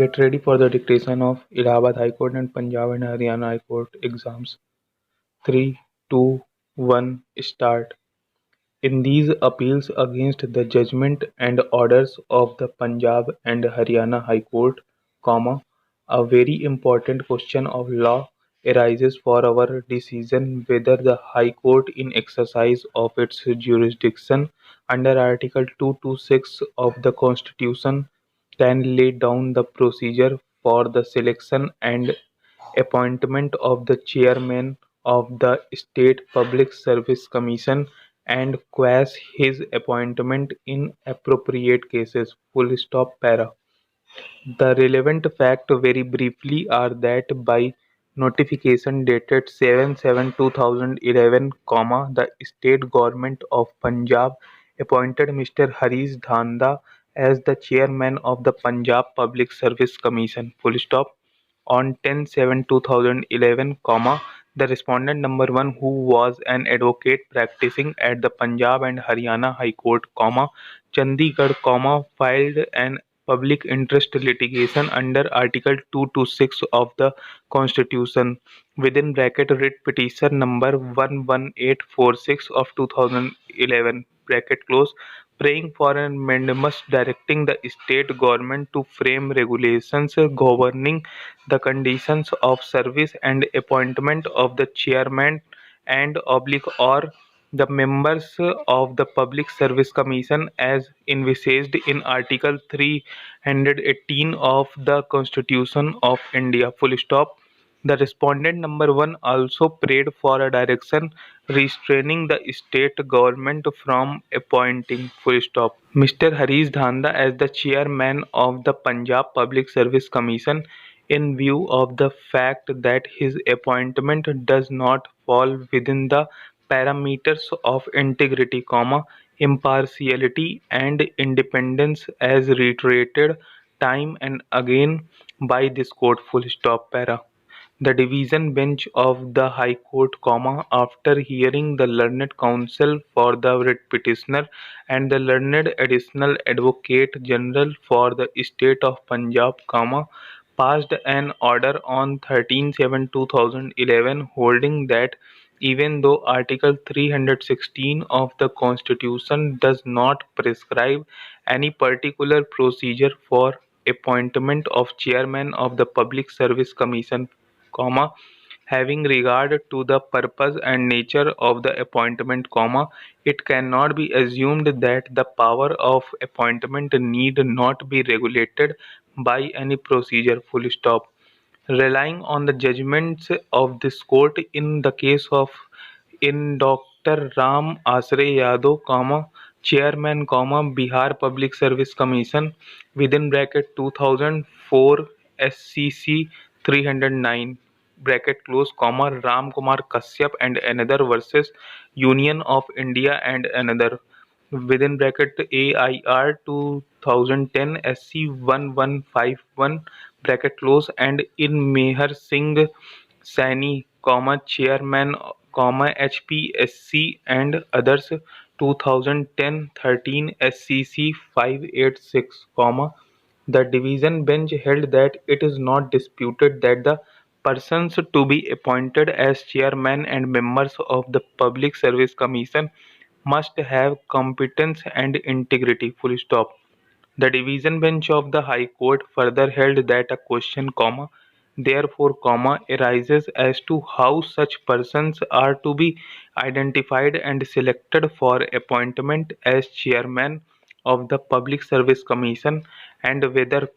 Get ready for the dictation of Allahabad High Court and Punjab and Haryana High Court exams. 3, 2, 1, start. In these appeals against the judgment and orders of the Punjab and Haryana High Court, a very important question of law arises for our decision whether the High Court in exercise of its jurisdiction under Article 226 of the Constitution can lay down the procedure for the selection and appointment of the chairman of the State Public Service Commission and quash his appointment in appropriate cases. Full stop para. The relevant facts very briefly are that by notification dated 7/7/2011, the State Government of Punjab appointed Mr. Harish Dhanda as the chairman of the Punjab Public Service Commission. Full stop. On 10/7/2011, the respondent number 1, who was an advocate practicing at the Punjab and Haryana High Court, Chandigarh, filed an public interest litigation under Article 226 of the Constitution (writ petition number 11846 of 2011), praying for an amendment directing the state government to frame regulations governing the conditions of service and appointment of the chairman and or the members of the Public Service Commission as envisaged in Article 318 of the Constitution of India. Full stop. The respondent number 1 also prayed for a direction restraining the state government from appointing. Full stop. Mr. Harish Dhanda as the chairman of the Punjab Public Service Commission, in view of the fact that his appointment does not fall within the parameters of integrity, impartiality and independence as reiterated time and again by this court. Full stop para. The division bench of the High Court, after hearing the learned counsel for the writ petitioner and the learned additional advocate general for the state of Punjab, passed an order on 13/7/2011 holding that even though Article 316 of the Constitution does not prescribe any particular procedure for appointment of chairman of the Public Service Commission, having regard to the purpose and nature of the appointment, it cannot be assumed that the power of appointment need not be regulated by any procedure. Full stop. Relying on the judgments of this court in the case of in Dr. Ram Asray Yadav, Chairman, Bihar Public Service Commission (2004 SCC 309), Ram Kumar Kashyap and another versus Union of India and another (AIR 2010 SC 1151), and in Meher Singh Saini, Chairman, HPSC and others 2010-13 SCC 586, the division bench held that it is not disputed that the persons to be appointed as chairman and members of the Public Service Commission must have competence and integrity. Full stop. The division bench of the High Court further held that a question, therefore, arises as to how such persons are to be identified and selected for appointment as chairman of the Public Service Commission, and whether,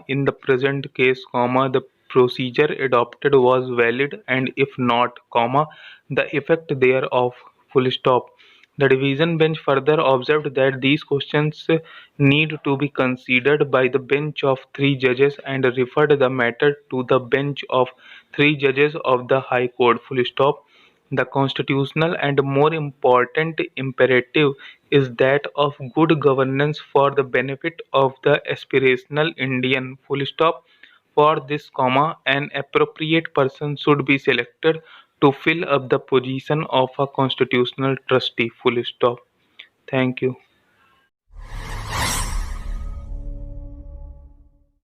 in the present case, the procedure adopted was valid, and if not, the effect thereof. Full stop. The division bench further observed that these questions need to be considered by the bench of 3 judges and referred the matter to the bench of 3 judges of the High Court. Full stop. The constitutional and more important imperative is that of good governance for the benefit of the aspirational Indian. Full stop. For this, an appropriate person should be selected to fill up the position of a constitutional trustee. Full stop. Thank you.